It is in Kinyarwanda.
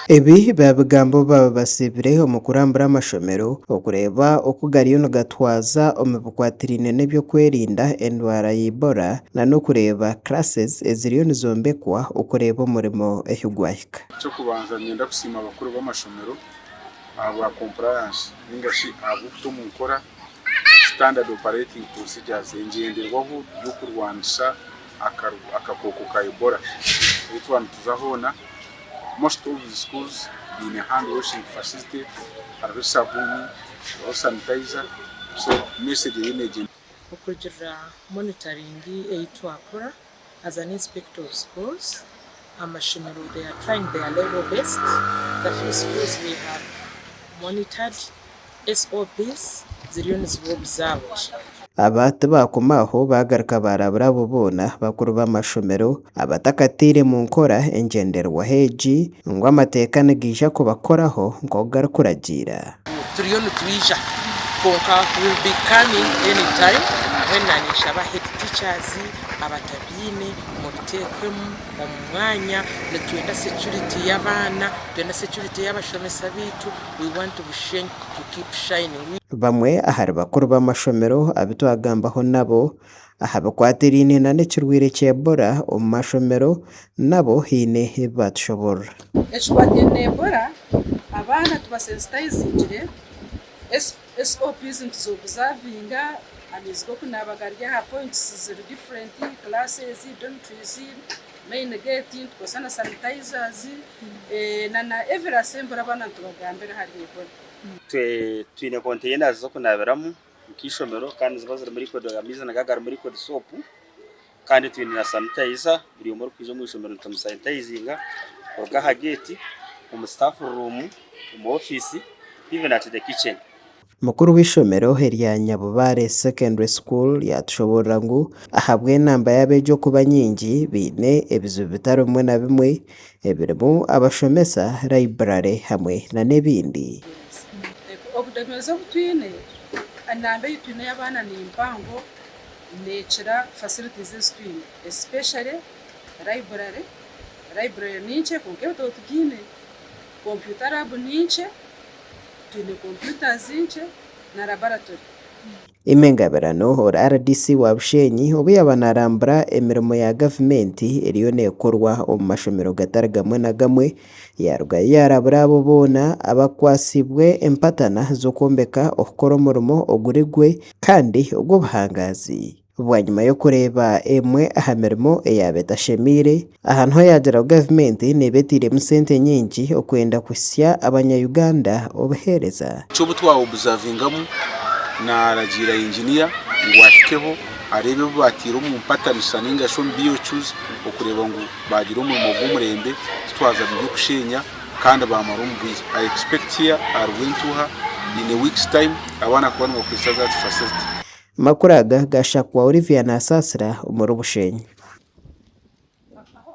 Ebi babigambo baba basibire omu kurambura amashomero okureba oku gariyo nigatwaza omu bikwatiraine n'ebyokwerinda endwara ya Ebola n'okureba classes eziriyo nizombekwa okureeba omurimo ahi gwahika. Ekyokubanza nyenda kusiima abakuru b'amashomero ahabwa compliance ningashi ahabw'okuta omu nkora standard operating procedures engenderwaho y'okurwanisa akakooko ka Ebola eitwanituza hoona. Most of the schools in a hand washing facility, hariho sabuni, hariho sanitizer, so message y'enegye okugira monitoring eitwakora as an inspector of schools. Amashomero they are trying their level best. The few schools we have monitored SOPs ziriyo niziba observed. Aba tibakomaho bagaruka barabura abo boona bakuru b'amashomero abatakatiire mu nkora engenderwaho egi ngu amateeka nigaija kubakoraho nk'oku garikuragiira. Turiyo nitwija konka will be coming anytime when nishaba head teachers abatabiine mubiteekemu omu mwanya nitwenda security y'abaana twenda security y'abashomesa biitu. We want to keep shining. Bamwe ahari bakuru b'amashomero abitwagambaho nabo aha bikwatiraine n'ekirwaire kya Ebola omu mashomero nabo hiine ebi batushoborora. Ekikwatiraine Ebola abaana tubasensitizingire SOPs ntuzobuzavinga amaizi g'okunaaba gari aha points ziri different classes dormitories main gate tukozesa na sanitizers na every assembly abaana ntubagambira hari Ebola. Twine containers zo kunabiramu nk'ishomero kandi ziba ziri muri code amaizi nagagara muri code soap kandi twine na sanitizer buri umwe kwizo mu ishomero tumusanitizinga oga ha gate mu staff room mu office even at the kitchen. Mukuru w'ishomero erya Nyabubare Secondary School yatushoborera ngu ahabwe enamba y'abeegi okuba nyingi biine ebizibu bitari bimwe na bimwe ebirimu abashomesa, library hamwe n'ebindi. Obudemezo butwine enamba ei twine y'abaana nimpango nekira facilities ezitwine especially library ninkye konka ebitabo tubyine computer lab ninkye twine computers nkye na laboratory. Imengabirano ora RDC wa Bushenyi obu yaba narambura emirimo ya gavumenti eriyo neekorwa omu mashomero gatari gamwe na gamwe yaruga yarabura abo boona abakwasibwe empatana z'okwombeka okukora omurimo ogurigwe kandi ogw'obuhangazi. Bwanyuma y'okureeba emwe aha mirimo eyaba etashemire ahantu ho yagira gavumenti nebeetiiremu sente nyingi okwenda kusya abanya-Uganda obuheereza. Ekyobu twaobuzavingamu naragira engineer ngu ahikeho arebe obu batiire omu mpatanisa ningashi omu BOQs okureeba ngu bagira omurimo gw'omurembe titwaza by'okushenya kandi bamara omu bwire. I expect here are going to her in a week's time abaana kuba nibakozesa that facility. Makuru aga gashakwa Olivia Nasasira omuri Bushenyi.